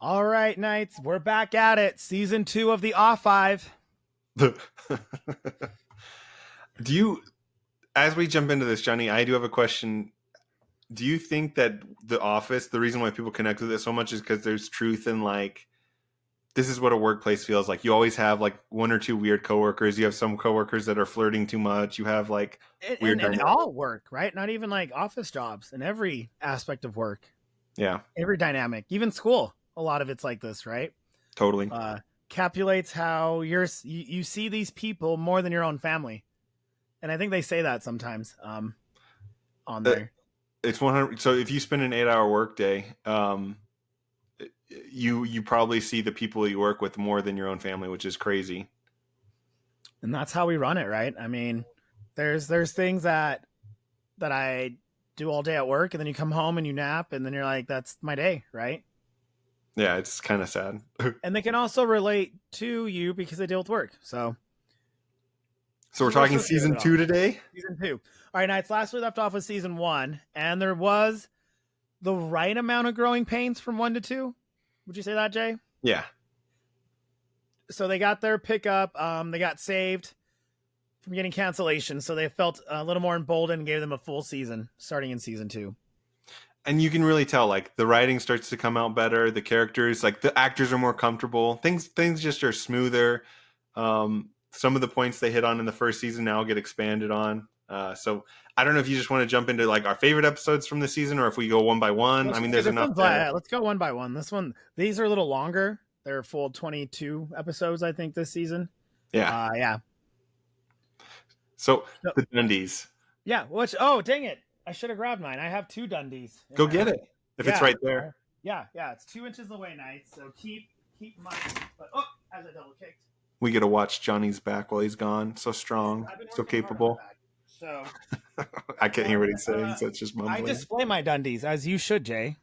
All right, Knights, we're back at it. Season 2 of the Off 5. Do you, as we jump into this, Johnny, I do have a question. Do you think that The Office, the reason why people connect with it so much is because there's truth in, like, this is what a workplace feels like. You always have, like, one or two weird coworkers. You have some coworkers that are flirting too much. You have, like, weird and all work, right? Not even like office jobs, in every aspect of work. Yeah. Every dynamic, even school. A lot of it's like this, right? Totally. Capulates how you see these people more than your own family. And I think they say that sometimes on there. It's 100. So if you spend an 8-hour workday, you probably see the people you work with more than your own family, which is crazy. And that's how we run it, right? I mean, there's things that I do all day at work, and then you come home and you nap, and then you're like, that's my day, right? Yeah, it's kind of sad. And they can also relate to you because they deal with work. So we're talking season 2 today? Season 2. All right, Knights, last we left off with season 1, and there was the right amount of growing pains from 1 to 2. Would you say that, Jay? Yeah. So they got their pickup. They got saved from getting cancellation, so they felt a little more emboldened and gave them a full season starting in season 2. And you can really tell, like, the writing starts to come out better. The characters, like, the actors are more comfortable. Things just are smoother. Some of the points they hit on in the first season now get expanded on. So I don't know if you just want to jump into, like, our favorite episodes from the season, or if we go one by one. I mean, there's enough. Let's go one by one. These are a little longer. They're full 22 episodes, I think, this season. Yeah. Yeah. So the Dundies. Yeah. Oh, dang it. I should have grabbed mine. I have 2 Dundies. Go get it. If it's right there. Yeah. It's 2 inches away, Knights. So keep mine. But as I double kicked. We get to watch Johnny's back while he's gone. So strong, so capable. So I can't hear what he's saying, so it's just mumbling. I display my Dundies, as you should, Jay.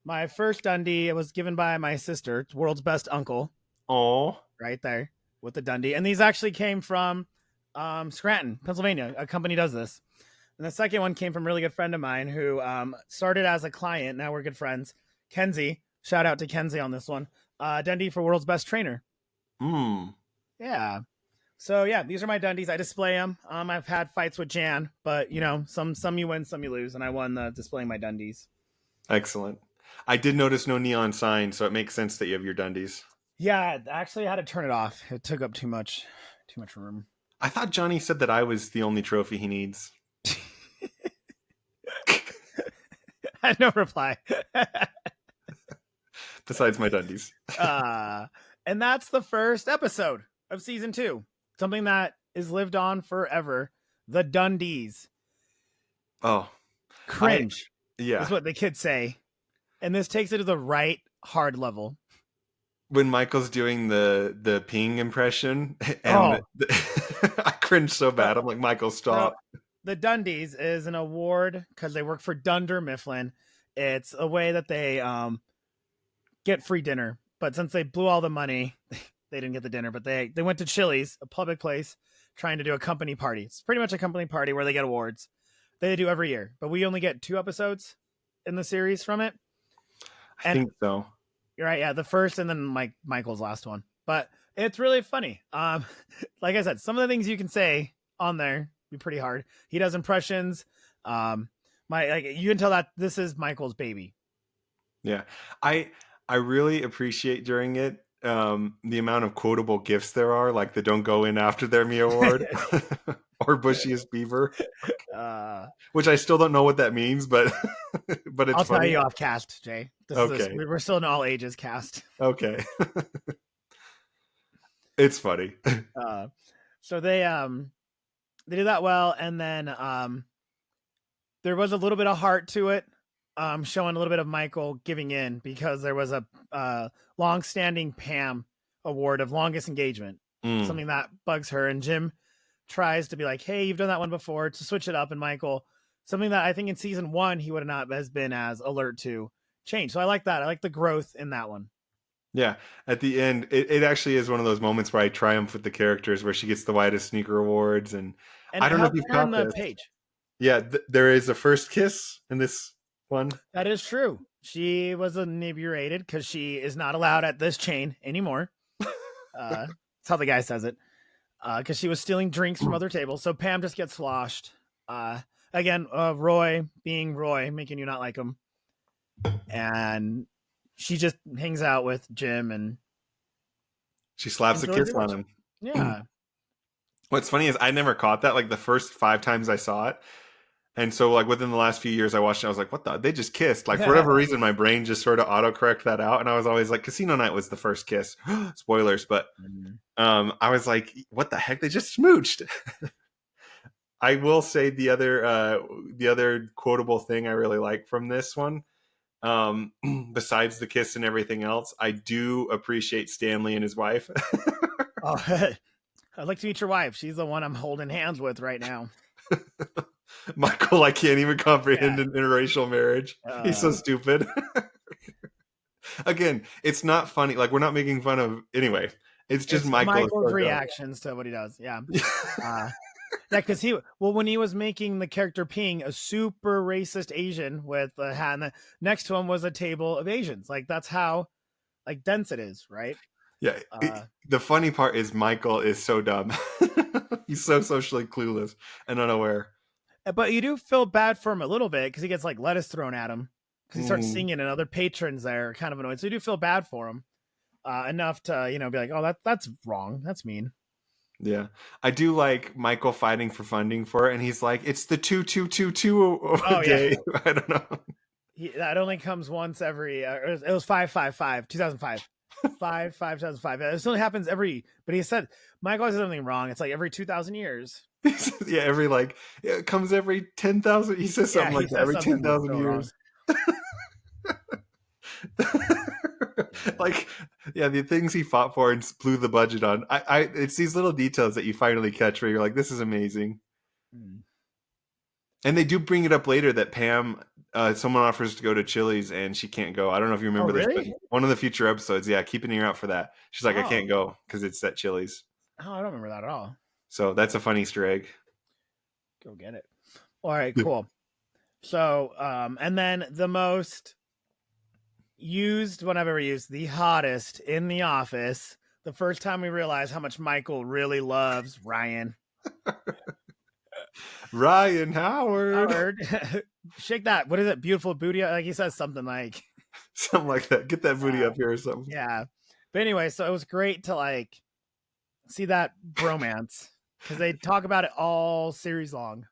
My first Dundee was given by my sister, world's best uncle. Oh, right there with the Dundee. And these actually came from Scranton, Pennsylvania. A company does this. And the second one came from a really good friend of mine who started as a client. Now we're good friends. Kenzie. Shout out to Kenzie on this one. Dundee for world's best trainer. Yeah. So yeah, these are my Dundies. I display them. I've had fights with Jan, but you know, some you win, some you lose, and I won displaying my Dundies. Excellent. I did notice no neon sign, so it makes sense that you have your Dundies. Yeah, actually, I had to turn it off. It took up too much room. I thought Johnny said that I was the only trophy he needs. I had no reply. Besides my Dundies. And that's the first episode of season 2. Something that is lived on forever. The Dundies. Oh. Cringe. Yeah. That's what the kids say. And this takes it to the right hard level. When Michael's doing the peeing impression, and I cringe so bad. I'm like, Michael, stop. The Dundies is an award because they work for Dunder Mifflin. It's a way that they get free dinner. But since they blew all the money, they didn't get the dinner. But they went to Chili's, a public place, trying to do a company party. It's pretty much a company party where they get awards. They do every year. But we only get 2 episodes in the series from it. I think so. You're right. Yeah, the first and then Michael's last one. But it's really funny. Like I said, some of the things you can say on there be pretty hard. He does impressions. You can tell that this is Michael's baby. Yeah, I really appreciate during it the amount of quotable gifts there are, like the "Don't Go In After Their Me" award or "Bushiest Beaver," which I still don't know what that means, but but it's. I'll funny. tell you off cast, Jay. Okay, we're still an all ages cast. Okay, it's funny. So they did that well, and then there was a little bit of heart to it, showing a little bit of Michael giving in because there was a long-standing Pam award of longest engagement, something that bugs her, and Jim tries to be like, hey, you've done that one before, to switch it up, and Michael, something that I think in season 1 he would have not has been as alert to change. So I like that. I like the growth in that one. Yeah, at the end, it actually is one of those moments where I triumph with the characters, where she gets the widest sneaker awards, and I don't know if you've caught this. Page. Yeah, there is a first kiss in this one. That is true. she was inebriated because she is not allowed at this chain anymore. That's how the guy says it. Because she was stealing drinks from other tables. So Pam just gets sloshed. Again, Roy being Roy, making you not like him. And she just hangs out with Jim and she slaps a kiss on him. Yeah. What's funny is I never caught that. Like the first 5 times I saw it. And so like within the last few years I watched it, I was like, what the? They just kissed. Like for whatever reason, my brain just sort of autocorrect that out. And I was always like, Casino Night was the first kiss. Spoilers. But I was like, what the heck? They just smooched. I will say the other quotable thing I really like from this one, besides the kiss and everything else, I do appreciate Stanley and his wife. Oh, I'd like to meet your wife. She's the one I'm holding hands with right now. Michael, I can't even comprehend an interracial marriage. He's so stupid. Again, it's not funny. Like we're not making fun of. Anyway, it's just Michael's reactions to what he does. Yeah. Because when he was making the character Ping a super racist Asian with a hat, and next to him was a table of Asians. Like that's how like dense it is, right? Yeah. The funny part is Michael is so dumb. He's so socially clueless and unaware. But you do feel bad for him a little bit because he gets like lettuce thrown at him because he starts singing and other patrons there are kind of annoyed. So you do feel bad for him enough to, be like, oh, that's wrong. That's mean. Yeah. I do like Michael fighting for funding for it. And he's like, it's the 2222 day. Yeah. I don't know. That only comes once every, it was 555, 2005. 2005. This only happens but he said, Michael said something wrong. It's like every 2,000 years. Yeah, it comes every 10,000. He says something like that every 10,000 years. Like, yeah, the things he fought for and blew the budget on. It's these little details that you finally catch where you're like, this is amazing. And they do bring it up later that Pam, someone offers to go to Chili's and she can't go. I don't know if you remember this, but one of the future episodes, keep an ear out for that. She's like, I can't go because it's at Chili's. Oh, I don't remember that at all. So that's a fun Easter egg. Go get it. All right, cool. So, and then the most used one I've ever used, the hottest in the office. The first time we realized how much Michael really loves Ryan. Ryan Howard. Shake that. What is it? Beautiful booty. Like he says something like that. Get that booty up here or something. Yeah. But anyway, so it was great to like see that bromance because they talk about it all series long.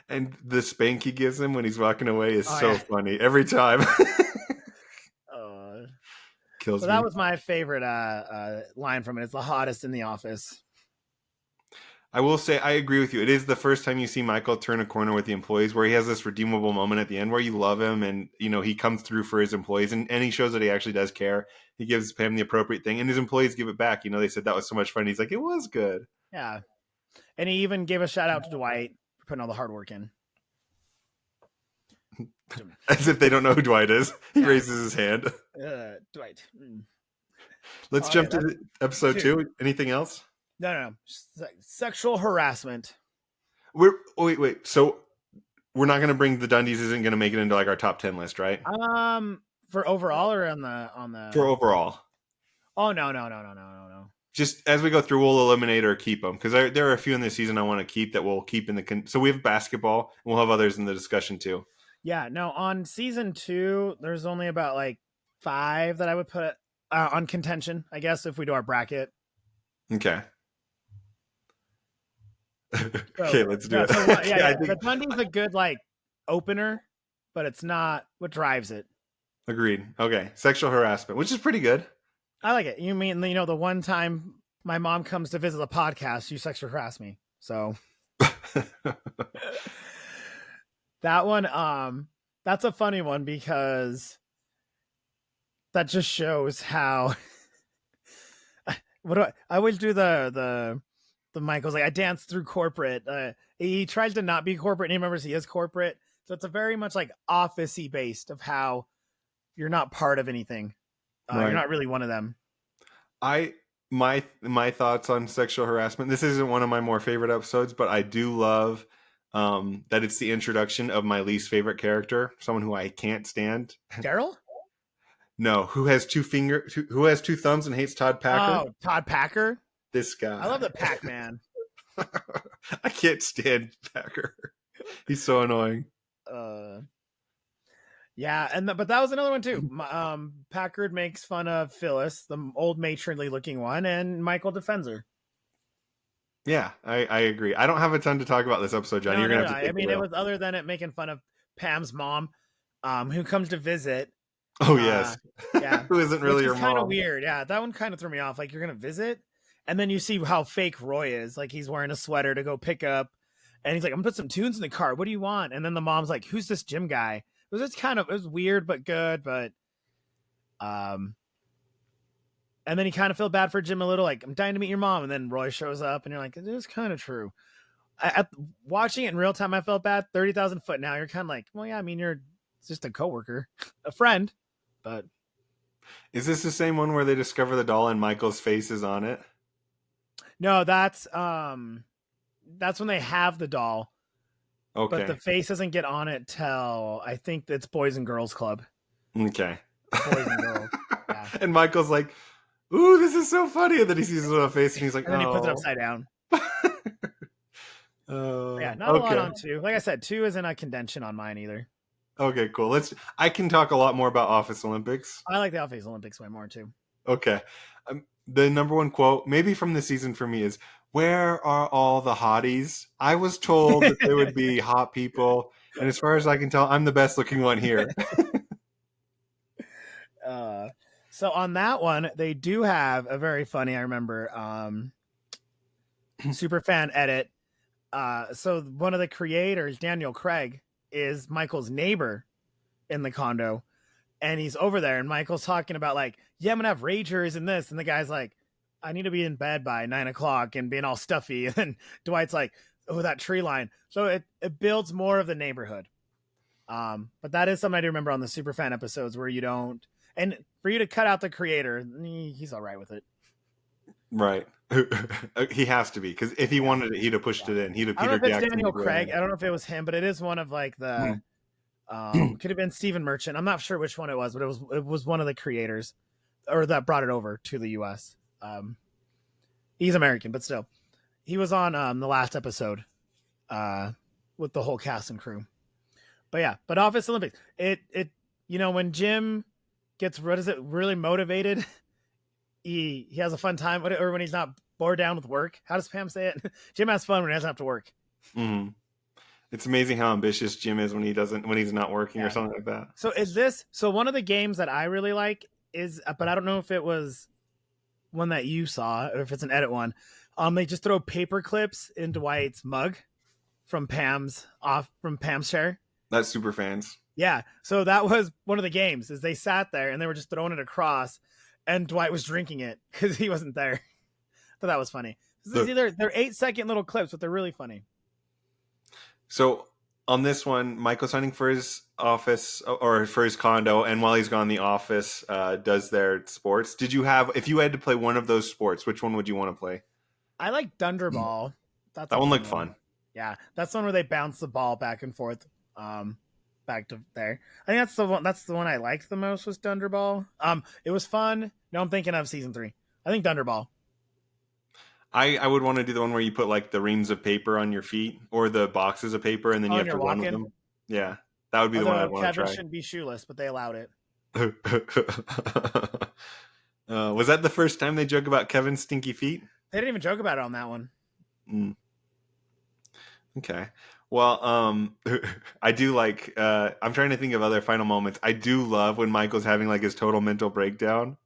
And the spank he gives him when he's walking away is so funny every time. Kills me. That was my favorite line from it. It's the hottest in the office. I will say I agree with you. It is the first time you see Michael turn a corner with the employees where he has this redeemable moment at the end where you love him and, he comes through for his employees and he shows that he actually does care. He gives Pam the appropriate thing and his employees give it back. They said that was so much fun. He's like, it was good. Yeah. And he even gave a shout out to Dwight for putting all the hard work in. As if they don't know who Dwight is. He raises his hand. Dwight. Let's jump to episode 2. Anything else? No. Sexual harassment. Wait. So we're not going to bring the Dundies. Isn't going to make it into like our top 10 list, right? For overall or on the for overall. Oh no. Just as we go through, we'll eliminate or keep them because there are a few in this season I want to keep that we'll keep in the. So we have basketball and we'll have others in the discussion too. Yeah, no. On season 2, there's only about like 5 that I would put on contention. I guess if we do our bracket. Okay. So, okay, let's do it. So, the Dundies a good like opener, but it's not what drives it. Agreed. Okay, sexual harassment, which is pretty good. I like it. You mean the one time my mom comes to visit the podcast, you sexually harass me. So that one, that's a funny one because that just shows how. I always do the Michael's like I danced through corporate. He tries to not be corporate and he remembers he is corporate. So it's a very much like office-y based of how you're not part of anything. Right. You're not really one of them. My thoughts on sexual harassment. This isn't one of my more favorite episodes, but I do love that it's the introduction of my least favorite character, someone who I can't stand. Daryl? No, who has who has two thumbs and hates Todd Packer? Oh, Todd Packer. This I love guy. the Pac-Man. I can't stand Packer. He's so annoying. Yeah, but that was another one too. Packard makes fun of Phyllis, the old matronly looking one, and Michael defends her. Yeah, I agree. I don't have a ton to talk about this episode, Johnny. You're gonna have to. I mean, it was other than it making fun of Pam's mom, who comes to visit. Oh yes, yeah, who isn't really your mom? Kind of weird. Yeah, that one kind of threw me off. Like, you're gonna visit, and then you see how fake Roy is. Like, he's wearing a sweater to go pick up, and he's like, "I'm gonna put some tunes in the car. What do you want?" And then the mom's like, "Who's this Jim guy?" It was weird but good, but and then he kind of felt bad for Jim a little, like, "I'm dying to meet your mom," and then Roy shows up, and you're like, it is kind of true. Watching it in real time, I felt bad. 30,000 foot now, you're kind of like, well, yeah, I mean, you're just a coworker, a friend, but is this the same one where they discover the doll and Michael's face is on it? No, that's when they have the doll. Okay. But the face doesn't get on it till I think it's Boys and Girls Club. Okay. Boys and Girls. Yeah. And Michael's like, "Ooh, this is so funny." And then he sees his own face and he's like, and then he puts it upside down. Yeah, not a lot on 2. Like I said, 2 isn't a contention on mine either. Okay, cool. I can talk a lot more about Office Olympics. I like the Office Olympics way more too. Okay. The number one quote, maybe from the season for me, is, "Where are all the hotties? I was told that there would be hot people, and as far as I can tell, I'm the best looking one here." So on that one, they do have a very funny, I remember, super fan edit. So one of the creators, Daniel Craig, is Michael's neighbor in the condo. And he's over there, and Michael's talking about, like, yeah, I'm going to have ragers and this. And the guy's like, I need to be in bed by 9 o'clock and being all stuffy. And then Dwight's like, oh, that tree line. So it builds more of the neighborhood. But that is something I do remember on the Superfan episodes where you don't, and for you to cut out the creator, he's all right with it. Right. He has to be, because if he wanted it, he'd have pushed it in. He'd have Peter Jackson. I don't know if it's Daniel Craig. In. I don't know if it was him, but it is one of like the, could have been Stephen Merchant. I'm not sure which one it was, but it was one of the creators, or that brought it over to the US. He's American, but still, he was on the last episode with the whole cast and crew. But yeah, but Office Olympics, it when Jim gets really motivated, he has a fun time, or when he's not bored down with work. How does Pam say it? Jim has fun when he doesn't have to work. Mm-hmm. It's amazing how ambitious Jim is when he's not working or something like that. So one of the games that I really like is, but I don't know if it was one that you saw or if it's an edit one. They just throw paper clips in Dwight's mug from Pam's chair. That's super fans. Yeah. So that was one of the games, is they sat there and they were just throwing it across, and Dwight was drinking it because he wasn't there. But that was funny. They're 8-second little clips, but they're really funny. So on this one, Michael's hunting for his office or for his condo, and while he's gone, the office does their sports. If you had to play one of those sports, which one would you want to play? I like Dunderball. That one looked fun. Yeah, that's the one where they bounce the ball back and forth, back to there. I think that's the one. That's the one I liked the most, was Dunderball. It was fun. No, I'm thinking of season 3. I think Dunderball. I would want to do the one where you put like the reams of paper on your feet, or the boxes of paper, and then you have to run with them. Yeah, that would be the one I'd want to try. Kevin shouldn't be shoeless, but they allowed it. Was that the first time they joke about Kevin's stinky feet? They didn't even joke about it on that one. Okay. Well, I do like, I'm trying to think of other final moments. I do love when Michael's having like his total mental breakdown.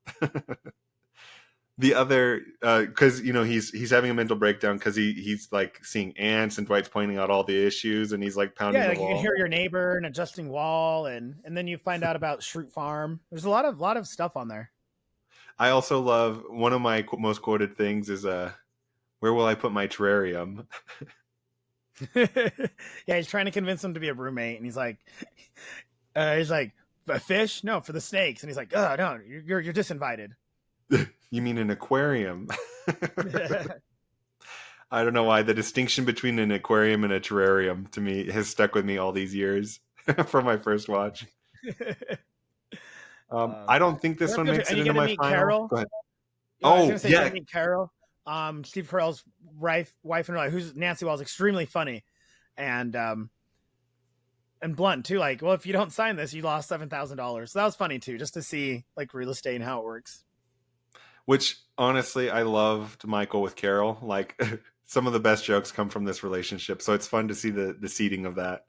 The other, because he's having a mental breakdown because he's like seeing ants, and Dwight's pointing out all the issues, and he's like pounding the wall. You can hear your neighbor and adjusting wall, and then you find out about Shroot Farm. There's a lot of stuff on there. I also love, one of my most quoted things is, "Where will I put my terrarium?" Yeah, he's trying to convince him to be a roommate, and he's like, "A fish? No, for the snakes." And he's like, "Oh no, you're disinvited." You mean an aquarium? I don't know why the distinction between an aquarium and a terrarium to me has stuck with me all these years from my first watch. I don't think this one makes and it you into get to my meet final. Carol. Go ahead. I was Oh gonna say you get yeah, to meet Carol, Steve Carell's wife in real life, who's Nancy Well's extremely funny, and blunt too. Like, well, if you don't sign this, you lost $7,000. So that was funny too, just to see like real estate and how it works. which honestly, I loved Michael with Carol. Like some of the best jokes come from this relationship, so it's fun to see the seeding of that.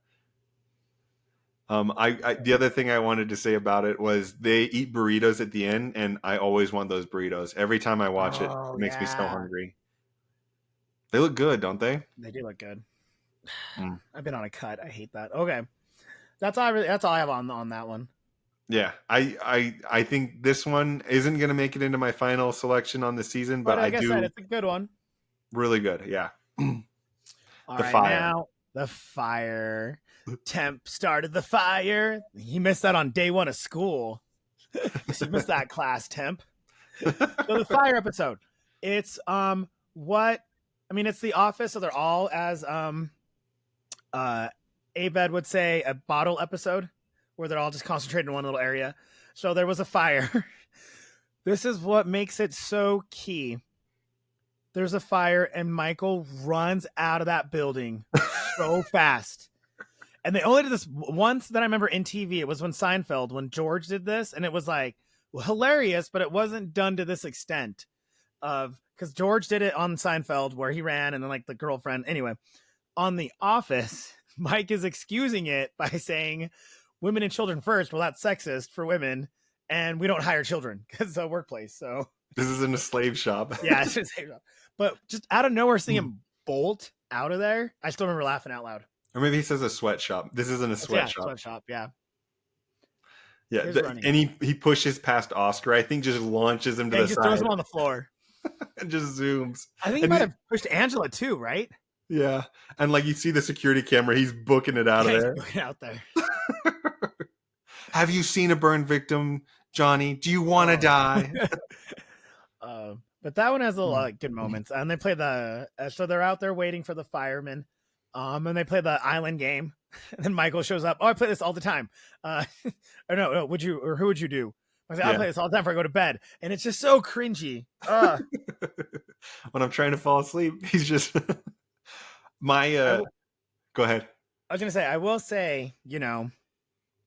The other thing I wanted to say about it was they eat burritos at the end, and I always want those burritos. Every time I watch it, Oh it makes me so yeah, hungry. They look good, don't they? they do look good. Mm. I've been on a cut. I hate that. Okay, that's all I have on that one. Yeah, I think this one isn't going to make it into my final selection on the season, but But I like I said, do it's a good one. really good. Yeah, All the right, fire. now the fire. Temp started the fire. He missed that on day one of school. He missed that class, Temp. So the fire episode. It's what I mean, it's The Office, so they're all as Abed would say, a bottle episode where they're all just concentrated in one little area. So there was a fire. This is what makes it so key. There's a fire, and Michael runs out of that building so fast. And they only did this once that I remember in TV. It was when Seinfeld, when George did this, and it was like hilarious, but it wasn't done to this extent. Because George did it on Seinfeld where he ran, and then like the girlfriend. Anyway, on The Office, Mike is excusing it by saying women and children first. Well, that's sexist for women, and we don't hire children because it's a workplace. So This isn't a slave shop. yeah, it's just, but just out of nowhere, seeing him bolt out of there, I still remember laughing out loud. Or maybe he says a sweatshop. This isn't a sweatshop. Sweatshop, yeah. Yeah, and he pushes past Oscar. I think just launches him to the just side. throws him on the floor. And just zooms. I think he might have pushed Angela too, right? Yeah, and like you see the security camera, he's booking it out of there. Out there. Have you seen a burn victim, Johnny? Do you want to die? But that one has a lot of good moments, and they play so they're out there waiting for the firemen, and they play the island game, and then Michael shows up. Oh, I play this all the time. Or no, who would you do? I say, I play this all the time before I go to bed, and it's just so cringy. When I'm trying to fall asleep, he's just Go ahead. I was gonna say, I will say,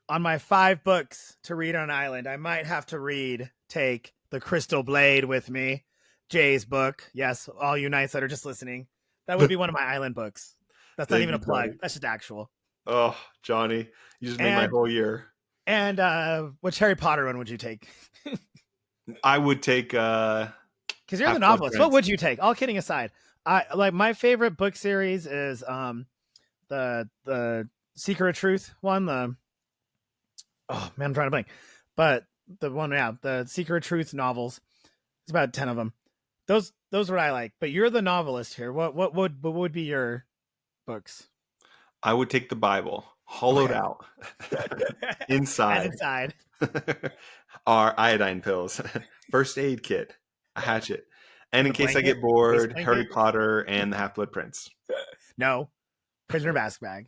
on my 5 books to read on an island, I might have to take The Crystal Blade with me, Jay's book. Yes, all you knights that are just listening, that would be one of my island books. That's not even a plug. That's just actual. Oh, Johnny, you just made my whole year. And which Harry Potter one would you take? I would take because you're the novelist. What would you take? All kidding aside, I like my favorite book series is the Secret of Truth one. I'm trying to blank, but the one, the Secret of Truth novels. It's about 10 of them. Those are what I like. But you're the novelist here. What would be your books? I would take the Bible, hollowed out, inside are iodine pills, first aid kit, a hatchet, and in case I get bored, Harry Potter and the Half-Blood Prince. No, Prisoner of Azkaban.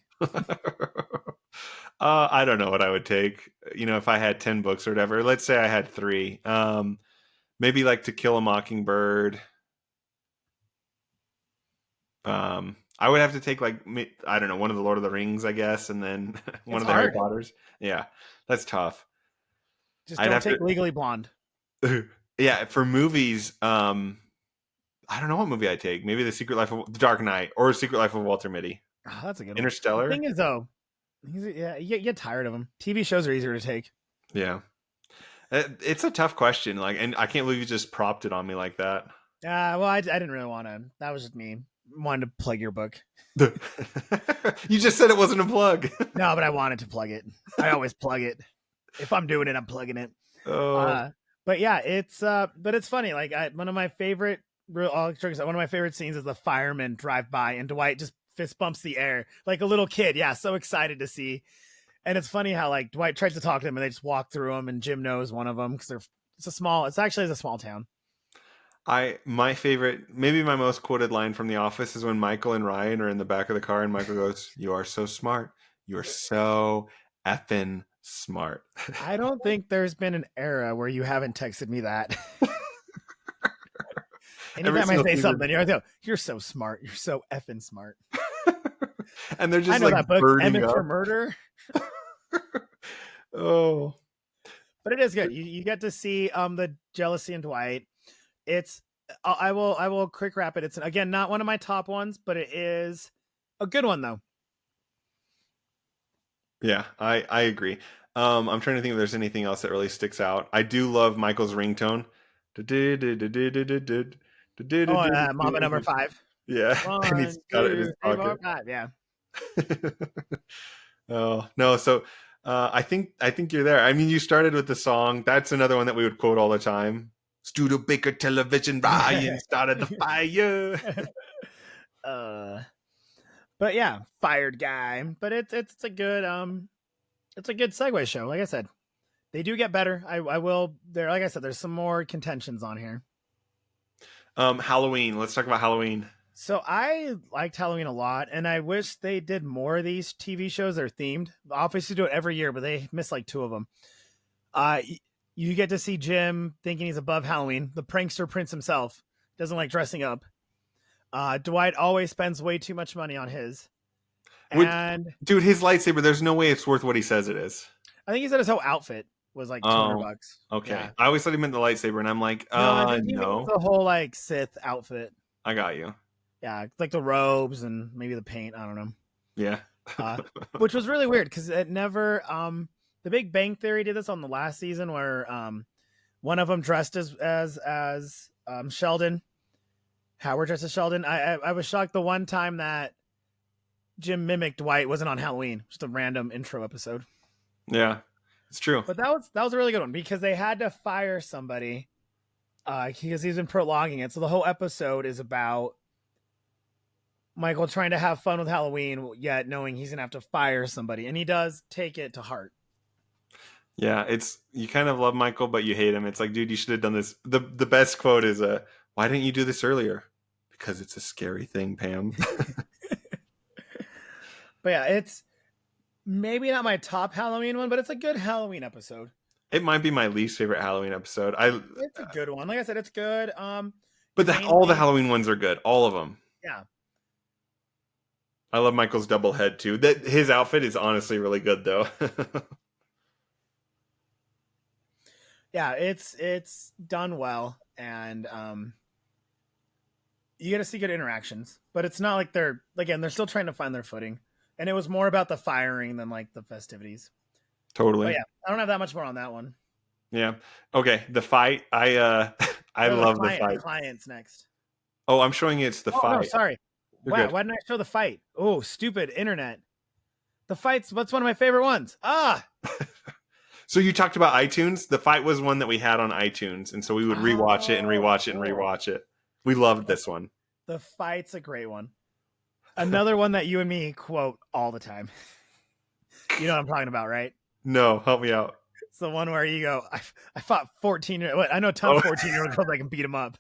I don't know what I would take. If I had 10 books or whatever. Let's say I had 3. Maybe like To Kill a Mockingbird. I would have to take I don't know, one of the Lord of the Rings, I guess, and then one of the Harry Potters. Yeah, that's tough. Just don't take Legally Blonde. Yeah, for movies, I don't know what movie I take. Maybe The Dark Knight or Secret Life of Walter Mitty. Oh, that's a good Interstellar. One. The thing is, though, you get tired of them. TV shows are easier to take. Yeah, it's a tough question. And I can't believe you just propped it on me like that. Well, I didn't really want to. That was just me. Wanted to plug your book. You just said it wasn't a plug. No, but I wanted to plug it. I always plug it. If I'm doing it, I'm plugging it. Oh. But yeah, it's funny. Like one of my favorite scenes is the firemen drive by and Dwight just fist bumps the air like a little kid. Yeah, so excited to see. And it's funny how like Dwight tries to talk to them and they just walk through them, and Jim knows one of them because it's actually a small town. My favorite, maybe my most quoted line from The Office is when Michael and Ryan are in the back of the car and Michael goes, "You are so smart. You are so effing smart." I don't think there's been an era where you haven't texted me that. Every Anytime I single say season. something, you're like, "You're so smart. You're so effing smart." And they're I just know like that book, burning Emmett for up. Murder, Oh. but it is good. You get to see the jealousy in Dwight. It's I will quick wrap it. It's again not one of my top ones, but it is a good one though. Yeah, I agree. I'm trying to think if there's anything else that really sticks out. I do love Michael's ringtone. Oh, Mama number 5. Yeah, and he's 1, got it in 2, his 3, 4, pocket. 5. Yeah. Oh no, so I think you're there. I mean, you started with the song. That's another one that we would quote all the time. Studebaker television, Ryan started the fire. uh, but yeah, fired guy. But it's a good it's a good segue show. Like I said, they do get better. I will there. Like I said, there's some more contentions on here. Halloween. Let's talk about Halloween. So I liked Halloween a lot, and I wish they did more of these TV shows that are themed. Obviously, do it every year, but they miss like 2 of them. Uh, you get to see Jim thinking he's above Halloween. The prankster Prince himself doesn't like dressing up. Dwight always spends way too much money on his, Which, and dude, his lightsaber. There's no way it's worth what he says it is. I think he said his whole outfit was like 200 Oh, bucks. okay. Yeah. I always thought he meant the lightsaber, and I'm like, No, I think he means no. the whole like Sith outfit. I got you. Yeah, like the robes and maybe the paint. I don't know. Yeah. Which was really weird because it never. The Big Bang Theory did this on the last season where one of them dressed as Sheldon. Howard dressed as Sheldon. I was shocked the one time that Jim mimicked Dwight wasn't on Halloween. Just a random intro episode. Yeah, it's true. But that was a really good one because they had to fire somebody because he's been prolonging it. So the whole episode is about Michael trying to have fun with Halloween, yet knowing he's gonna have to fire somebody, and he does take it to heart. Yeah, it's you kind of love Michael, but you hate him. It's like, dude, you should have done this. The best quote is, "Why didn't you do this earlier?" Because it's a scary thing, Pam. But yeah, it's maybe not my top Halloween one, but it's a good Halloween episode. It might be my least favorite Halloween episode. It's a good one. Like I said, it's good. But Main all the thing, Halloween ones are good. All of them. yeah, I love Michael's double head too. That his outfit is honestly really good though. yeah, it's done well, and you get to see good interactions. But it's not like they're still trying to find their footing, and it was more about the firing than like the festivities. Totally. But yeah, I don't have that much more on that one. Yeah. Okay. The fight. I Oh, love the fight. The client's next. Oh, I'm showing you it's the Oh no, fight. sorry. You're Wow, good. why didn't I show the fight? Oh, stupid internet. The fight's what's one of my favorite ones. So you talked about iTunes. The fight was one that we had on iTunes, and so we would rewatch it and rewatch it and cool. rewatch it. We loved this one. The fight's a great one. Another one that you and me quote all the time. You know what I'm talking about, right? No, help me out. It's the one where you go, I fought 14 I know a ton of 14-year-old girls I can beat them up.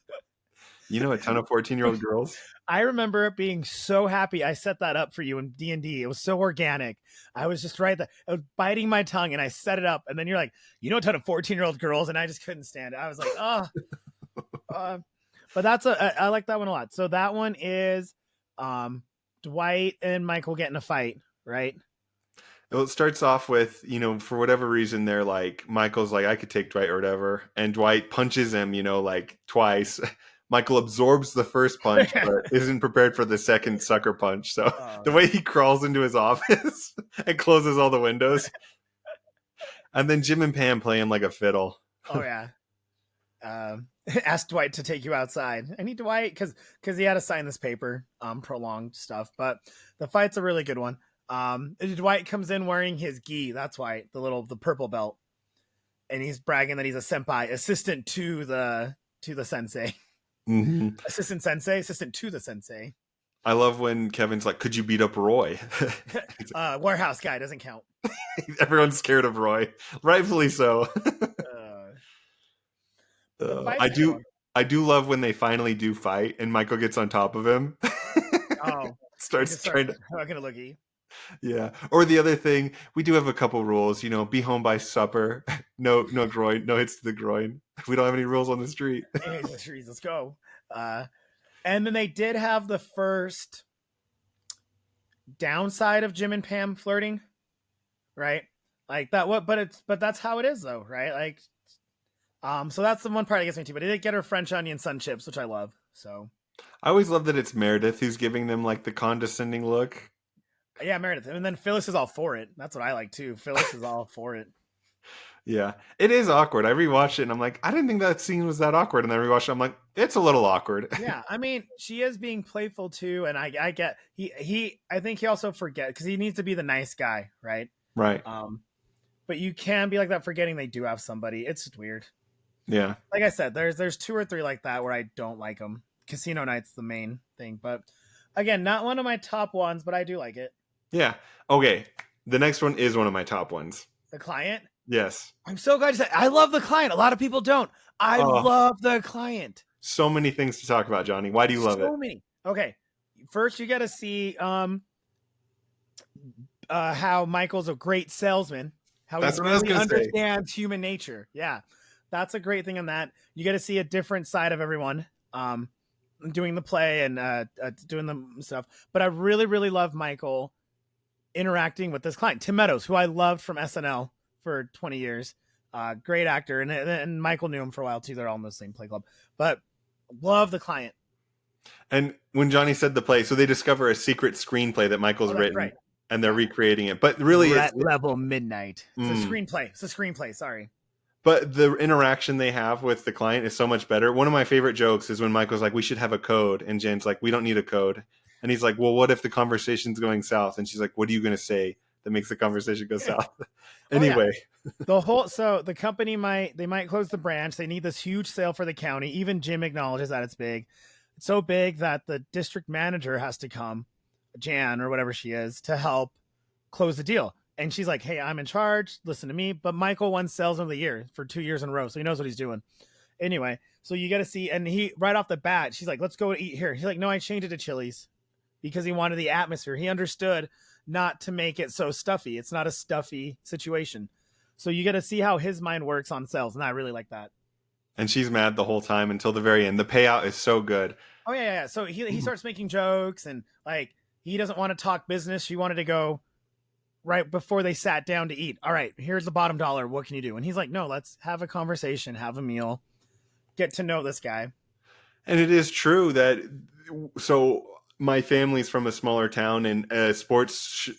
You know a ton of 14-year-old girls. I remember being so happy I set that up for you in D&D. It was so organic. I was just right there. I was biting my tongue and I set it up. And then you're like, you know a ton of 14-year-old girls. And I just couldn't stand it. I was like, but I like that one a lot. So that one is Dwight and Michael get in a fight, right? Well, it starts off with, for whatever reason, they're like, Michael's like, I could take Dwight or whatever. And Dwight punches him, like twice. Michael absorbs the first punch, but isn't prepared for the second sucker punch. So the way he crawls into his office and closes all the windows. And then Jim and Pam play him like a fiddle. Oh, yeah. Ask Dwight to take you outside. I need Dwight because he had to sign this paper, prolonged stuff. But the fight's a really good one. Dwight comes in wearing his gi. That's why the purple belt, and he's bragging that he's a senpai, assistant to the sensei. Mm-hmm. Assistant to the sensei. I love when Kevin's like, "Could you beat up Roy?" Warehouse guy doesn't count. Everyone's scared of Roy, rightfully so. I I do love when they finally do fight and Michael gets on top of him. Oh, he Starts just starts trying to, hugging a loogie. yeah. Or the other thing, we do have a couple rules, be home by supper. No groin, no hits to the groin. We don't have any rules on the street. Let's go. Uh, and then they did have the first downside of Jim and Pam flirting, right? Like that. But that's how it is, though, right? Like, so that's the one part that gets me too. But they did get her French onion sun chips, which I love. So I always love that it's Meredith who's giving them like the condescending look. yeah, Meredith, and then Phyllis is all for it. That's what I like too. Phyllis is all for it. Yeah, it is awkward. I rewatched it and I'm like, I didn't think that scene was that awkward. And then I rewatched it, I'm like, it's a little awkward. Yeah, I mean, she is being playful too, and I get I think he also forget because he needs to be the nice guy, right? Right. But you can be like that forgetting they do have somebody. It's just weird. Yeah. Like I said, there's 2 or 3 like that where I don't like them. Casino Night's the main thing, but again, not one of my top ones, but I do like it. Yeah. Okay. The next one is one of my top ones. The Client. Yes. I'm so glad you said. I love The Client. A lot of people don't. I love The Client. So many things to talk about, Johnny. Why do you love it? So many. Okay. First, you got to see how Michael's a great salesman. How That's he what I was really gonna say. understands human nature. Yeah, that's a great thing on that. You get to see a different side of everyone doing the play and doing the stuff. But I really, really love Michael interacting with this client, Tim Meadows, who I loved from SNL for 20 years. Great actor. And Michael knew him for a while too. They're all in the same play club. But love The Client. And when Johnny said the play, so they discover a secret screenplay that Michael's written, right. and they're recreating it. But really, Rat Level Midnight. It's a screenplay. It's a screenplay. Sorry. But the interaction they have with the client is so much better. One of my favorite jokes is when Michael's like, "We should have a code," and Jen's like, "We don't need a code." And he's like, "Well, what if the conversation's going south?" And she's like, "What are you going to say that makes the conversation go south?" Anyway, the company might close the branch. They need this huge sale for the county. Even Jim acknowledges that it's big. It's so big that the district manager has to come, Jan or whatever she is, to help close the deal. And she's like, "Hey, I'm in charge. Listen to me." But Michael won Salesman of the Year for 2 years in a row, so he knows what he's doing. Anyway, so you got to see, and he right off the bat, she's like, "Let's go eat here." He's like, "No, I changed it to Chili's because he wanted the atmosphere." He understood not to make it so stuffy. It's not a stuffy situation. So you got to see how his mind works on sales, and I really like that. And she's mad the whole time until the very end. The payout is so good. Oh yeah. So he starts making jokes, and like he doesn't want to talk business. She wanted to go right before they sat down to eat. All right, here's the bottom dollar. What can you do? And he's like, "No, let's have a conversation, have a meal, get to know this guy." And it is true that, so my family's from a smaller town, and sports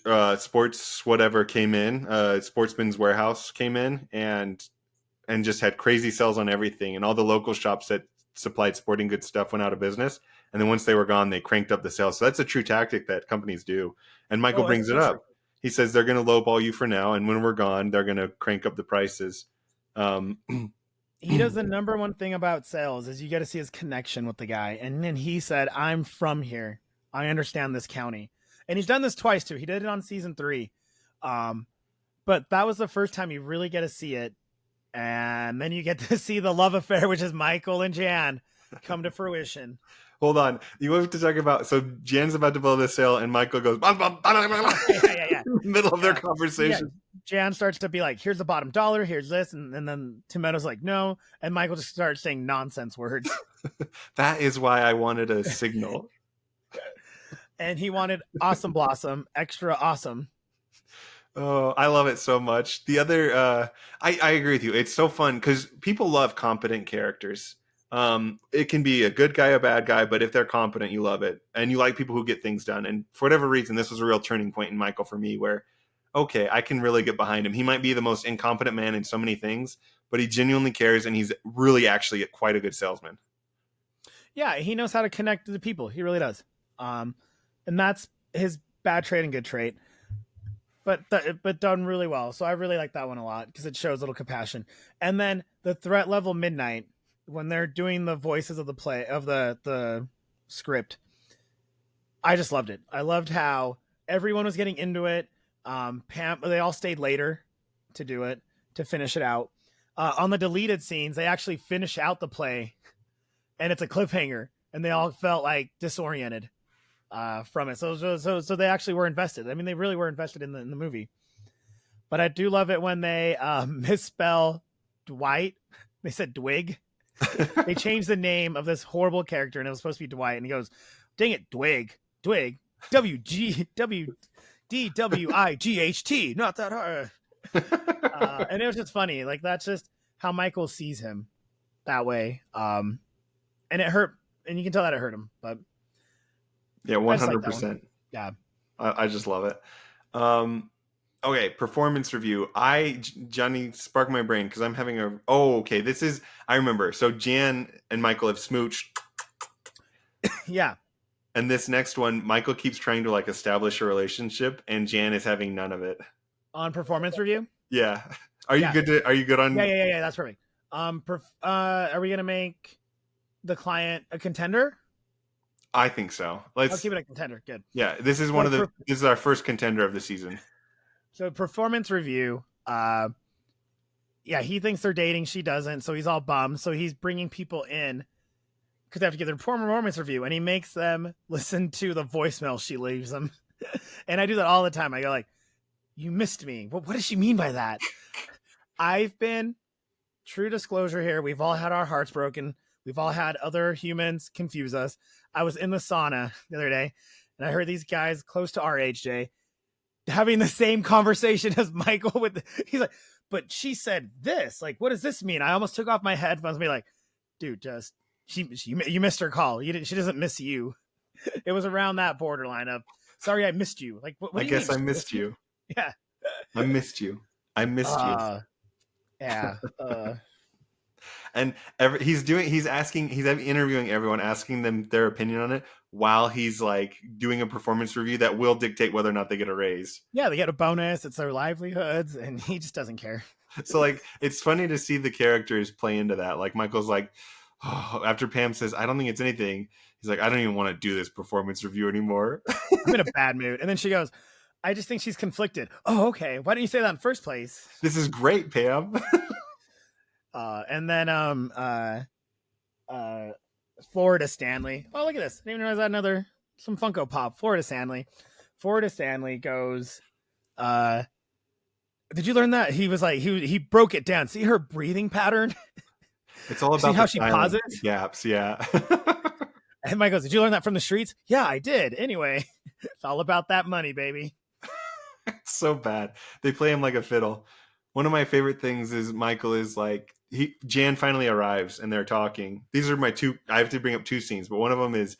whatever came in, Sportsman's Warehouse came in and just had crazy sales on everything, and all the local shops that supplied sporting goods stuff went out of business. And then once they were gone, they cranked up the sales. So that's a true tactic that companies do. And Michael brings it up. He says they're going to lowball you for now, and when we're gone, they're going to crank up the prices. He does the number one thing about sales is you got to see his connection with the guy. And then he said, "I'm from here. I understand this county." And he's done this twice too. He did it on season 3. But that was the first time you really get to see it. And then you get to see the love affair, which is Michael and Jan, come to fruition. Hold on. You have to talk about, so Jan's about to blow the sale, and Michael goes, Yeah. middle of their conversation. Yeah. Jan starts to be like, "Here's the bottom dollar, here's this," and then Tim Meadows like, "No," and Michael just starts saying nonsense words. That is why I wanted a signal. And he wanted Awesome Blossom, extra awesome. Oh, I love it so much. The other, I agree with you. It's so fun because people love competent characters. It can be a good guy, a bad guy, but if they're competent, you love it. And you like people who get things done. And for whatever reason, this was a real turning point in Michael for me where, okay, I can really get behind him. He might be the most incompetent man in so many things, but he genuinely cares, and he's really actually quite a good salesman. Yeah, he knows how to connect to the people. He really does. And that's his bad trait and good trait. But done really well. So I really like that one a lot because it shows a little compassion. And then the threat level midnight, when they're doing the voices of the play of the script, I just loved it. I loved how everyone was getting into it. Pam, they all stayed later to do it, to finish it out. On the deleted scenes, they actually finish out the play and it's a cliffhanger, and they all felt like disoriented from it. So they actually were invested. I mean, they really were invested in the movie. But I do love it when they misspell Dwight. They said Dwig. They changed the name of this horrible character, and it was supposed to be Dwight. And he goes, "Dang it, Dwig, WDWIGHT, not that hard." And it was just funny. Like that's just how Michael sees him that way. And it hurt, and you can tell that it hurt him. But yeah, 100%. Yeah, I just love it. Okay, performance review. Johnny, spark my brain because I'm having a. Oh, okay. I remember. So Jan and Michael have smooched. Yeah. And this next one, Michael keeps trying to like establish a relationship, and Jan is having none of it. On performance review. Yeah. Are you good on? Yeah. That's perfect. Are we gonna make the client a contender? I think so. I'll keep it a contender. Good. Yeah, this is this is our first contender of the season. So performance review. Yeah, he thinks they're dating. She doesn't. So he's all bummed. So he's bringing people in because they have to give their performance review, and he makes them listen to the voicemail she leaves them. And I do that all the time. I go like, "You missed me." Well, what does she mean by that? I've been, true disclosure here, we've all had our hearts broken. We've all had other humans confuse us. I was in the sauna the other day, and I heard these guys close to our age, Jay, having the same conversation as Michael he's like, "But she said this, like, what does this mean?" I almost took off my headphones and be like, "Dude, just you missed her call. She doesn't miss you." It was around that borderline of, "Sorry, I missed you." Like, what I guess I missed you. Yeah. I missed you. Yeah. And he's interviewing everyone, asking them their opinion on it while he's like doing a performance review that will dictate whether or not they get a raise. Yeah, they get a bonus. It's their livelihoods, and he just doesn't care. So like, it's funny to see the characters play into that. Like Michael's like, oh, after Pam says, "I don't think it's anything," he's like, "I don't even want to do this performance review anymore." I'm in a bad mood. And then she goes, "I just think she's conflicted." Oh, okay. Why didn't you say that in the first place? This is great, Pam. And then Florida Stanley. Oh, look at this. I didn't even realize some Funko Pop. Florida Stanley goes, did you learn that? He was like, he broke it down. See her breathing pattern? It's all about see how she pauses? Gaps, yeah. And Mike goes, "Did you learn that from the streets?" "Yeah, I did." Anyway, it's all about that money, baby. It's so bad. They play him like a fiddle. One of my favorite things is Michael is like, Jan finally arrives and they're talking. These are my two, I have to bring up two scenes, but one of them is,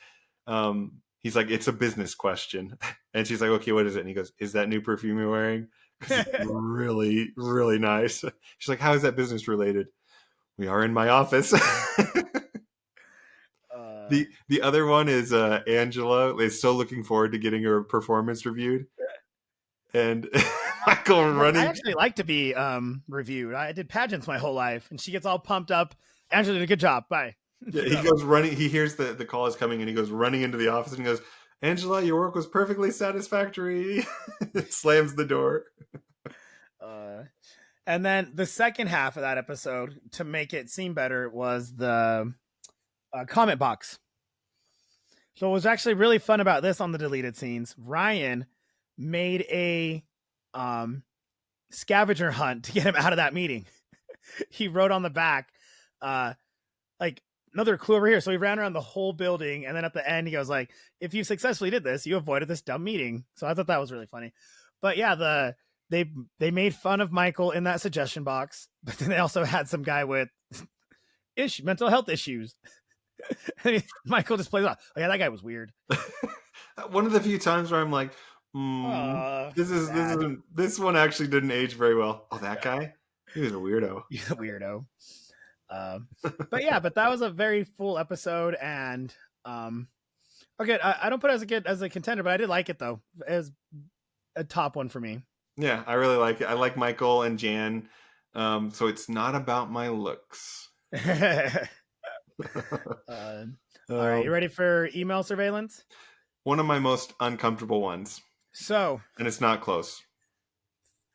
he's like, "It's a business question." And she's like, "Okay, what is it?" And he goes, "Is that new perfume you're wearing? 'Cause it's really, really nice." She's like, "How is that business related?" "We are in my office." The other one is Angela is so looking forward to getting her performance reviewed. And Michael running. I actually like to be reviewed. I did pageants my whole life, and she gets all pumped up. "Angela did a good job. Bye." Yeah, he goes running. He hears the call is coming, and he goes running into the office and goes, "Angela, your work was perfectly satisfactory." Slams the door. And then the second half of that episode, to make it seem better, was the comment box. So what was actually really fun about this on the deleted scenes, Ryan made a scavenger hunt to get him out of that meeting. He wrote on the back, like, "Another clue over here." So he ran around the whole building, and then at the end he goes like, "If you successfully did this, you avoided this dumb meeting." So I thought that was really funny. But yeah, they made fun of Michael in that suggestion box, but then they also had some guy with mental health issues. Michael just plays off. Oh yeah, that guy was weird. One of the few times where I'm like, this one actually didn't age very well. Oh, that guy? He was a weirdo. He's a weirdo. But that was a very full episode, and okay, I don't put it as a contender, but I did like it though, as a top one for me. Yeah, I really like it. I like Michael and Jan. So it's not about my looks. All right, you ready for email surveillance? One of my most uncomfortable ones. So, and it's not close.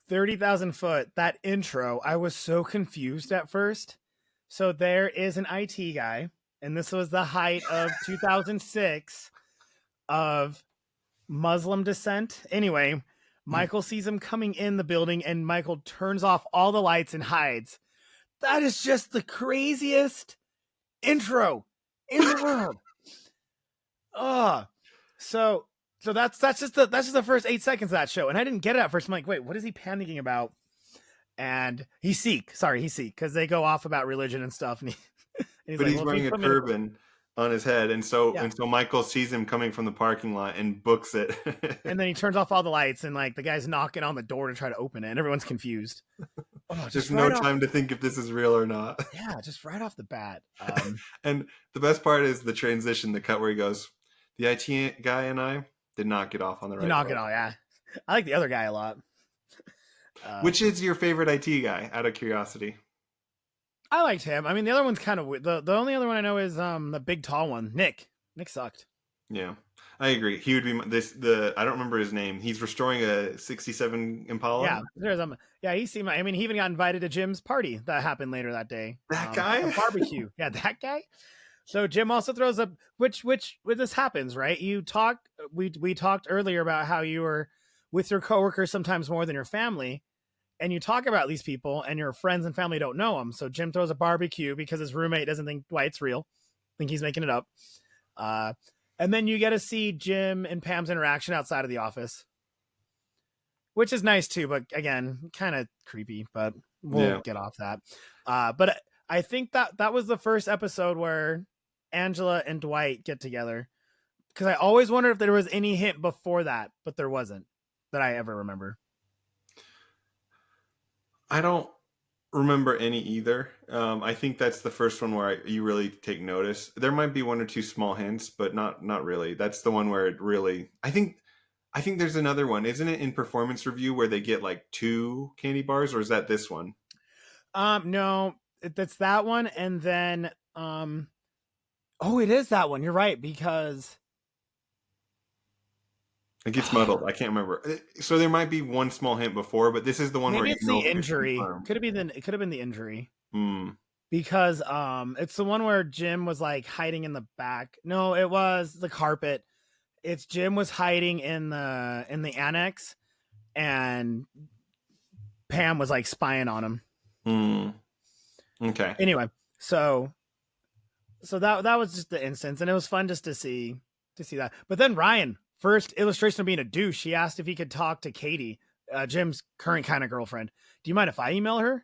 30,000 foot, that intro, I was so confused at first. So there is an IT guy and this was the height of 2006 of Muslim descent. Anyway, Michael sees him coming in the building, and Michael turns off all the lights and hides. That is just the craziest intro in the world. So that's just the first 8 seconds of that show, and I didn't get it at first. I'm like, wait, what is he panicking about? And he's Sikh, because they go off about religion and stuff, and he's like, wearing a turban on his head, and so Michael sees him coming from the parking lot and books it. And then he turns off all the lights, and like the guy's knocking on the door to try to open it, and everyone's confused. Just no time to think if this is real or not. Yeah, just right off the bat. And the best part is the transition, the cut where he goes, the IT guy and I did not get off on the right. Not get off, yeah. I like the other guy a lot. Which is your favorite IT guy, out of curiosity? I liked him. I mean, the other one's kind of weird. The only other one I know is the big tall one, Nick. Nick sucked. Yeah, I agree. He would be I don't remember his name. He's restoring a '67 Impala. Yeah, he seemed. I mean, he even got invited to Jim's party that happened later that day. That guy, a barbecue. Yeah, that guy. So Jim also throws up, which this happens, right? You talk. We talked earlier about how you were with your coworkers sometimes more than your family. And you talk about these people, and your friends and family don't know them. So Jim throws a barbecue because his roommate doesn't think Dwight's real, think he's making it up. And then you get to see Jim and Pam's interaction outside of the office, which is nice too. But again, kind of creepy. But we'll get off that. But I think that was the first episode where Angela and Dwight get together, because I always wondered if there was any hint before that, but there wasn't that I ever remember. I don't remember any either. I think that's the first one where you really take notice. There might be one or two small hints, but not really. That's the one where it really. I think there's another one, isn't it? In Performance Review, where they get like 2 candy bars, or is that this one? No, that's that one, and then it is that one. You're right, because. It gets muddled. I can't remember. So there might be one small hint before, but this is the one maybe where it's the injury. It could have been the injury. Because it's the one where Jim was like hiding in the back. No, it was the carpet. It's Jim was hiding in the annex, and Pam was like spying on him. Okay. Anyway, so that was just the instance, and it was fun just to see that. But then Ryan. First illustration of being a douche, he asked if he could talk to Katie, Jim's current kind of girlfriend. Do you mind if I email her?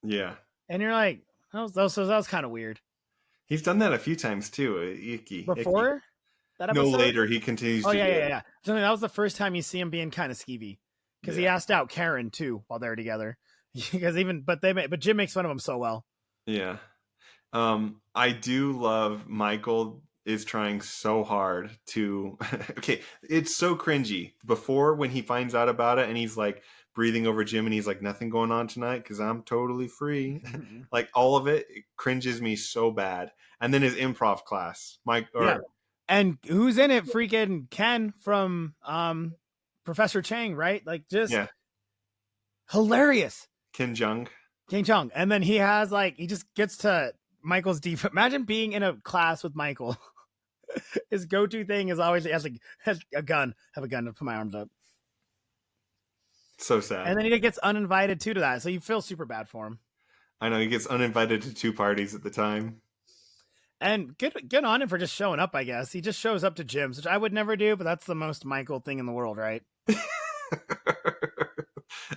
Yeah. And you're like, that was kind of weird. He's done that a few times too. Icky. Before that episode? No, later he continues to do it. Yeah. So that was the first time you see him being kind of skeevy, because he asked out Karen too while they were together. But Jim makes fun of him so well. Yeah. I do love Michael is trying so hard to okay, it's so cringy before when he finds out about it and he's like breathing over Jim and he's like, nothing going on tonight because I'm totally free. Like all of it cringes me so bad. And then his improv class, and who's in it? Freaking Ken from Professor Chang, right? Like just hilarious. Ken Jeong. And then he just gets to Michael's deep. Imagine being in a class with Michael. His go-to thing is always has a gun. Have a gun to put my arms up. So sad. And then he gets uninvited to that, so you feel super bad for him. I know, he gets uninvited to 2 parties at the time. And good on him for just showing up. I guess he just shows up to gyms, which I would never do, but that's the most Michael thing in the world, right?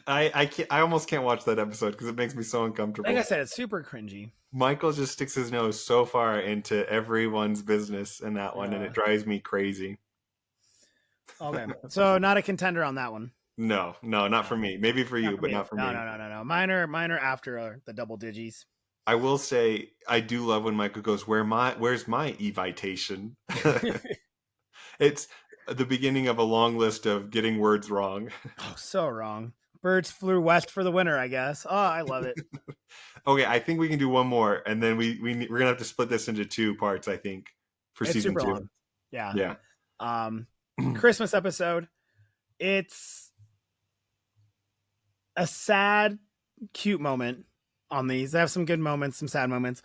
I almost can't watch that episode because it makes me so uncomfortable. Like I said, it's super cringy. Michael just sticks his nose so far into everyone's business in that one, and it drives me crazy. Okay, so not a contender on that one. No, not for me. Maybe for you, but not for me. No. Minor after the double digits. I will say I do love when Michael goes, where's my evitation? It's the beginning of a long list of getting words wrong. Oh, so wrong. Birds flew west for the winter, I guess. Oh, I love it. Okay, I think we can do one more, and then we're gonna have to split this into 2 parts. I think for season 2. Long. Yeah. Christmas episode. It's a sad, cute moment on these. They have some good moments, some sad moments.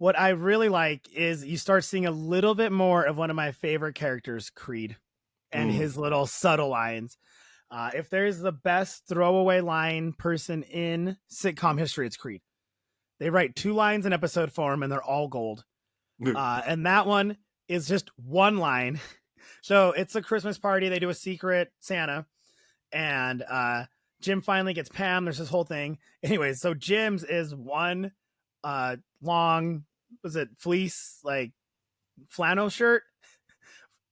what I really like is you start seeing a little bit more of one of my favorite characters, Creed, and his little subtle lines. If there's the best throwaway line person in sitcom history, it's Creed. They write 2 lines in episode form and they're all gold. And that one is just one line. So it's a Christmas party. They do a secret Santa, and Jim finally gets Pam. There's this whole thing. Anyways, so Jim's is one long, was it fleece, like flannel shirt,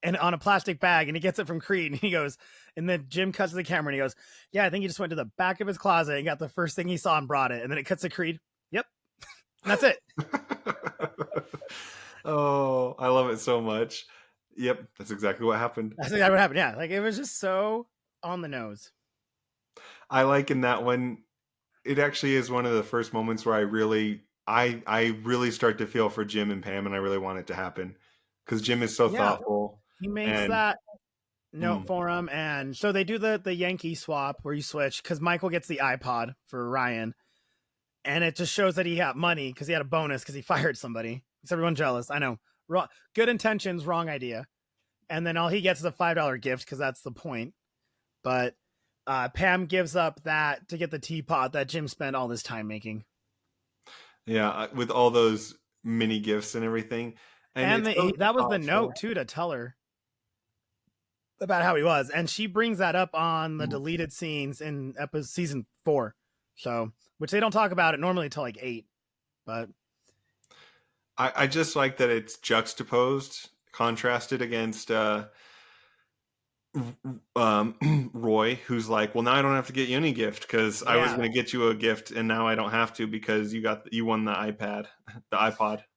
and on a plastic bag, and he gets it from Creed, and he goes, and then Jim cuts to the camera and he goes, yeah, I think he just went to the back of his closet and got the first thing he saw and brought it. And then it cuts to Creed. Yep. And that's it. Oh, I love it so much. Yep, that's exactly what happened. That's exactly what happened. Yeah, like it was just so on the nose. I like in that one, it actually is one of the first moments where I really start to feel for Jim and Pam, and I really want it to happen because Jim is so thoughtful. He makes that note for him, and so they do the Yankee swap where you switch because Michael gets the iPod for Ryan, and it just shows that he had money because he had a bonus because he fired somebody. Makes everyone jealous. I know. Wrong, good intentions, wrong idea. And then all he gets is a $5 gift because that's the point. But Pam gives up that to get the teapot that Jim spent all this time making. Yeah, with all those mini gifts and everything. And that was the note, too, to tell her about how he was. And she brings that up on the deleted scenes in season 4. So, which they don't talk about it normally till like 8. But I just like that it's juxtaposed, contrasted against Roy, who's like, well, now I don't have to get you any gift because I was going to get you a gift and now I don't have to because you won the iPod.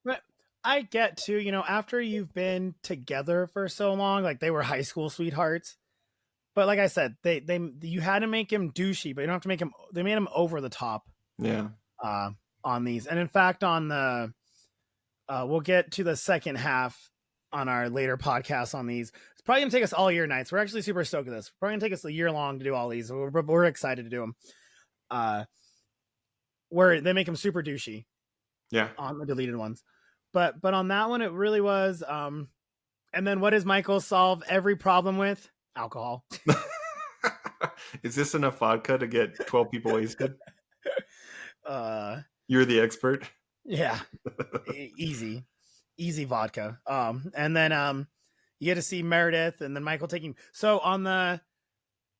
But I get to, after you've been together for so long, like they were high school sweethearts. But like I said, you had to make him douchey, but you don't have to make him. They made him over the top. Yeah. On these, and in fact, on the we'll get to the second half on our later podcast on these. It's probably gonna take us all year nights. We're actually super stoked at this. Probably gonna take us a year long to do all these. We're excited to do them. Where they make him super douchey. Yeah. On the deleted ones, but on that one, it really was. And then what does Michael solve every problem with? Alcohol. Is this enough vodka to get 12 people wasted? You're the expert. Yeah. Easy vodka. And then you get to see Meredith and then Michael taking, so on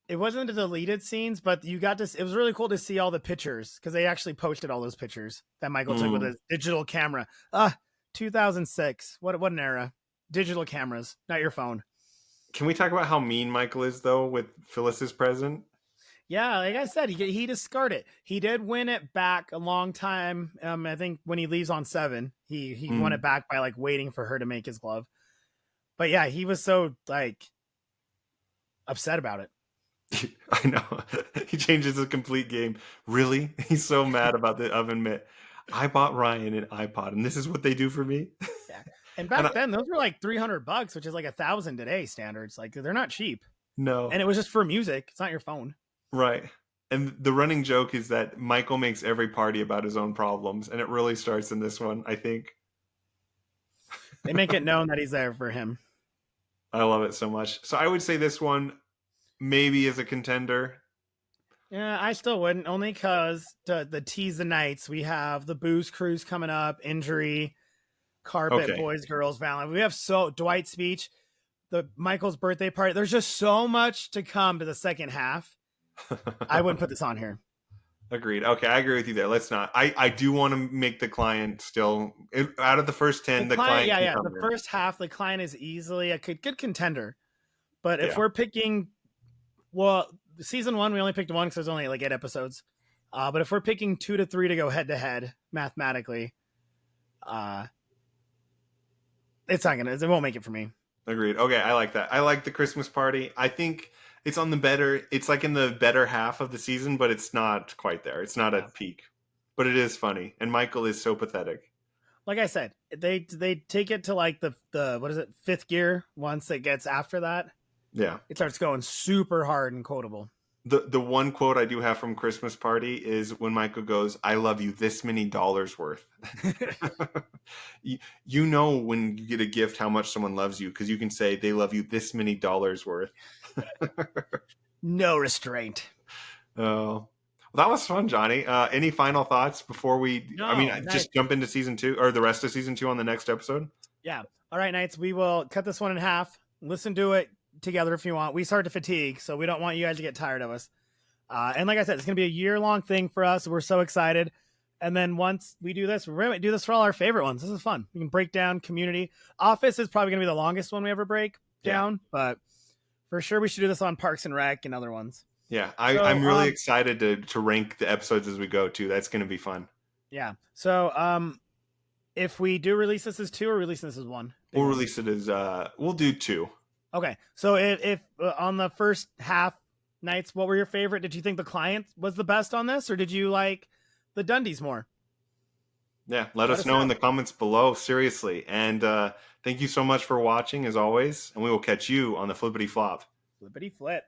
it wasn't the deleted scenes, but it was really cool to see all the pictures because they actually posted all those pictures that Michael took with his digital camera. 2006. What an era. Digital cameras, not your phone. Can we talk about how mean Michael is though with Phyllis's present? Yeah, like I said, he discarded it. He did win it back a long time. I think when he leaves on 7, he won it back by like waiting for her to make his glove. But yeah, he was so like upset about it. I know. He changes the complete game. Really? He's so mad about the oven mitt. I bought Ryan an iPod, and this is what they do for me. Yeah. And back then, those were like $300, which is like $1,000 today standards. Like they're not cheap. No. And it was just for music. It's not your phone. Right. And the running joke is that Michael makes every party about his own problems, and it really starts in this one, I think. They make it known that he's there for him. I love it so much. So I would say this one maybe is a contender. Yeah, I still wouldn't, only because the tease the nights. We have the booze cruise coming up, injury, carpet, boys, girls, Valentine. We have Dwight's speech, the Michael's birthday party. There's just so much to come to the second half. I wouldn't put this on here. Agreed. Okay, I agree with you there. Let's not. I do want to make the client still out of the first 10. The client. Yeah. The first half, the client is easily a good contender. But if we're picking, season 1, we only picked 1 because there's only like 8 episodes. But if we're picking 2 to 3 to go head to head mathematically, it won't make it for me. Agreed. Okay, I like that. I like the Christmas party. I think it's it's like in the better half of the season, but it's not quite there. It's not at peak, but it is funny. And Michael is so pathetic. Like I said, they take it to like the what is it, 5th gear once it gets after that. Yeah. It starts going super hard and quotable. The one quote I do have from Christmas Party is when Michael goes, "I love you this many dollars worth." You know when you get a gift how much someone loves you because you can say they love you this many dollars worth. No restraint. Well, that was fun, Johnny. Any final thoughts before we? I mean, No, just jump into season 2 or the rest of season 2 on the next episode. Yeah. All right, Knights. We will cut this one in half. Listen to it together if you want. We start to fatigue, so we don't want you guys to get tired of us. And like I said, it's going to be a year-long thing for us. We're so excited. And then once we do this, we're going to do this for all our favorite ones. This is fun. We can break down Community. Office is probably going to be the longest one we ever break down, but for sure we should do this on Parks and Rec and other ones. Yeah, I'm really excited to rank the episodes as we go, too. That's going to be fun. Yeah. So if we do release this as 2 or release this as 1? We'll release it as, we'll do 2. Okay. So if on the first half, Knights, what were your favorite? Did you think the Client was the best on this, or did you like the Dundies more? Yeah, let us know in the comments below, seriously. And thank you so much for watching, as always, and we will catch you on the Flippity Flop. Flippity Flip.